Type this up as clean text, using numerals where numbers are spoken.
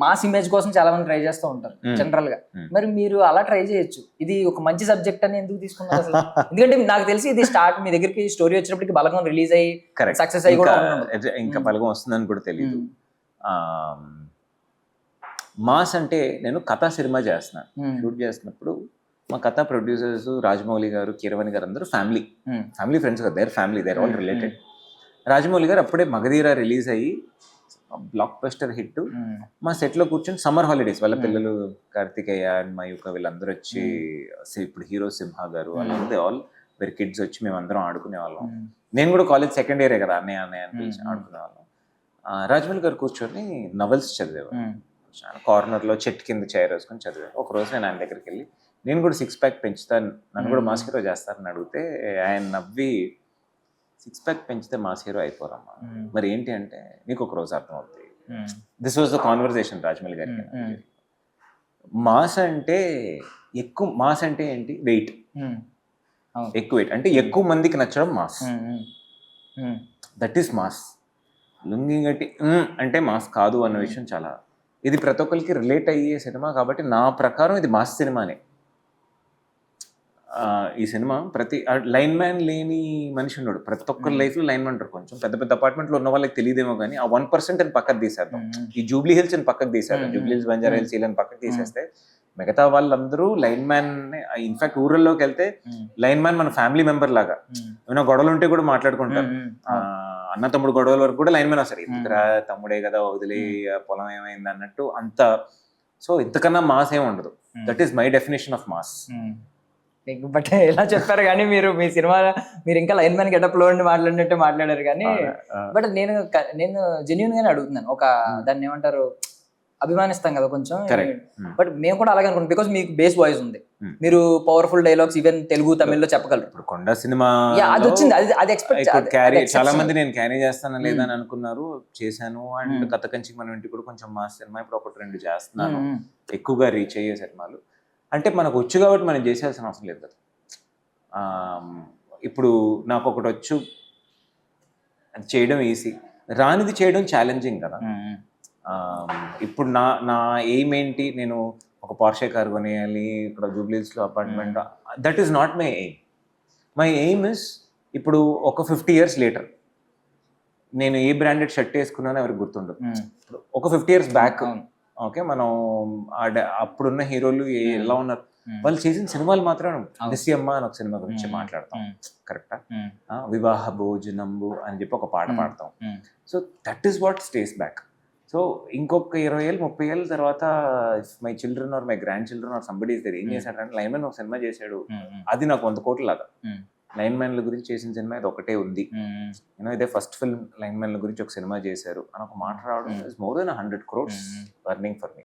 Mass image కోసం చాలా మంది ట్రై చేస్తూ ఉంటారు జనరల్ గా. మరి మీరు అలా ట్రై చేయొచ్చు. ఇది ఒక మంచి సబ్జెక్ట్ అని ఎందుకు తీసుకున్నారు అసలు? ఎందుకంటే నాకు తెలిసి ఇది స్టార్ట్ మీ దగ్గరికి స్టోరీ వచ్చినప్పటికి బలగం రిలీజ్ అయ్యి సక్సెస్ అయ్యి కూడా ఇంకా బలగం వస్తుందని కూడా తెలియదు. మాస్ అంటే నేను కథా సినిమా చేస్తున్నాను, షూట్ చేస్తున్నప్పుడు మా కథా ప్రొడ్యూసర్స్ రాజమౌళి గారు, కీరవాణి గారు అందరూ ఫ్యామిలీ ఫ్రెండ్స్ కదా, their family, their all related. Rajamouli గారు అప్పుడే మగధీర రిలీజ్ అయ్యి బ్లాక్ బస్టర్ హిట్. మా సెట్ లో కూర్చొని సమ్మర్ హాలిడేస్ వాళ్ళ పిల్లలు కార్తికేయ అండ్ మయూక వీళ్ళందరూ వచ్చి, ఇప్పుడు హీరో సింహ గారు వాళ్ళందరూ ఆల్ వెరీ కిడ్స్ వచ్చి మేమందరం ఆడుకునే వాళ్ళం. నేను కూడా కాలేజ్ సెకండ్ ఇయరే కదా, అన్నయ్య అని పిలిచి ఆడుకునే వాళ్ళం. రాజమౌళి గారు కూర్చొని నవల్స్ చదివేవారు, కార్నర్ లో చెట్టు కింద చైర్ వేసుకొని చదివారు. ఒక రోజు నేను ఆయన దగ్గరికి వెళ్ళి, నేను కూడా 6 ప్యాక్ పెంచుతాను, నన్ను కూడా మాస్ హీరో చేస్తారని అడిగితే ఆయన నవ్వి, 6 ప్యాక్ పెంచితే మాస్ హీరో అయిపోరమ్మా, మరి ఏంటి అంటే నీకు ఒక రోజు అర్థం అవుతుంది. This was the conversation Rajamouli గారికి. మాస్ అంటే ఏంటి, వెయిట్, ఎక్కువ వెయిట్ అంటే ఎక్కువ మందికి నచ్చడం mass, that is mass. Lungi గట్టి అంటే మాస్ కాదు అన్న విషయం చాలా, ఇది ప్రతి ఒక్కరికి రిలేట్ అయ్యే సినిమా కాబట్టి నా ప్రకారం ఇది మాస్ సినిమానే. ఈ సినిమా ప్రతి లైన్ మ్యాన్ లేని మనిషి ఉన్నాడు, ప్రతి ఒక్కరి లైఫ్ లో లైన్ మ్యాన్ ఉంటారు. కొంచెం పెద్ద పెద్ద అపార్ట్మెంట్ లో ఉన్న వాళ్ళకి తెలియదేమో కానీ ఆ 1% అని పక్కకు తీసేద్దాం, ఈ జూబ్లీ హిల్స్ అని పక్కకు తీసేద్దాం, జూబ్లీ హిల్స్, బంజారా హిల్స్ అని పక్కకు తీసేస్తే మిగతా వాళ్ళందరూ లైన్ మ్యాన్. ఇన్ఫాక్ట్ ఊర్లలోకి వెళ్తే లైన్ మ్యాన్ మన ఫ్యామిలీ మెంబర్ లాగా, ఏమైనా గొడవలు ఉంటే కూడా మాట్లాడుకుంటారు. అన్న తమ్ముడు గొడవల వరకు కూడా లైన్ మ్యాన్ వస్తారు. ఇంతరా తమ్ముడే కదా వదిలే పొలం ఏమైంది అన్నట్టు అంత. సో ఇంతకన్నా మాస్ ఏమి ఉండదు. That is my definition of mass. But ఎలా చెప్పారు కానీ మీరు మీ సినిమా మీరు ఇంకా లైన్ మ్యాన్ గెటప్ లో మాట్లాడినట్టు మాట్లాడారు కానీ, బట్ నేను జెన్యున్ గానే అడుగుతున్నాను. ఒక దాన్ని ఏమంటారు, అభిమానిస్తాం కదా కొంచెం, బట్ మేము కూడా అలాగే అనుకుంటాం. బికాస్ మీకు బేస్ వాయిస్ ఉంది, మీరు పవర్ఫుల్ డైలాగ్స్ ఈవెన్ తెలుగు తమిళ్లో చెప్పగలరు. ఇప్పుడు కొండ సినిమా అది వచ్చింది, అది ఎక్స్పెక్ట్ చాలా మంది నేను క్యారీ చేస్తానా లేదా అని అనుకున్నారు, చేశాను. అండ్ కథ కంచి మన ఇంటి కూడా కొంచెం మా సినిమా ఇప్పుడు 1-2 చేస్తున్నాను, ఎక్కువగా రీచ్ అయ్యే సినిమాలు. అంటే మనకు వచ్చు కాబట్టి మనం చేసేయాల్సిన అవసరం లేదు కదా. ఇప్పుడు నాకు ఒకటి వచ్చు, అది చేయడం ఈజీ, రానిది చేయడం ఛాలెంజింగ్ కదా. ఇప్పుడు నా ఎయిమ్ ఏంటి, నేను ఒక పోర్షే కార్ కొనేయాలి, ఇక్కడ జూబ్లీస్లో apartment, that is not my aim. My aim is, ఇప్పుడు ఒక 50 years లేటర్ నేను ఏ బ్రాండెడ్ షర్ట్ వేసుకున్నానో ఎవరికి గుర్తుండదు. ఇప్పుడు ఒక 50 years బ్యాక్ ఓకే, మనం అప్పుడున్న హీరోలు ఎలా ఉన్నారు, వాళ్ళు చేసిన సినిమాలు మాత్రం నిస్యమ్మ అని ఒక సినిమా గురించి మాట్లాడతాం, కరెక్టా, వివాహ భోజనంబు అని చెప్పి ఒక పాట పాడతాం. So that is what stays back. So ఇంకొక 20 ఏళ్ళు 30 ఏళ్ళ తర్వాత my children or my grandchildren or somebody is there, ఏం చేశాడంటే లైన్ మ్యాన్ ఒక సినిమా చేశాడు, అది నాకు 100 కోట్ల లాగా. లైన్ మ్యాన్ల గురించి చేసిన సినిమా ఇది ఒకటే ఉంది, యూనో ఇదే ఫస్ట్ ఫిల్మ్ లైన్ మ్యాన్ల గురించి ఒక సినిమా చేశారు అని ఒక మాట రావడం is more than 100 crores earning for me.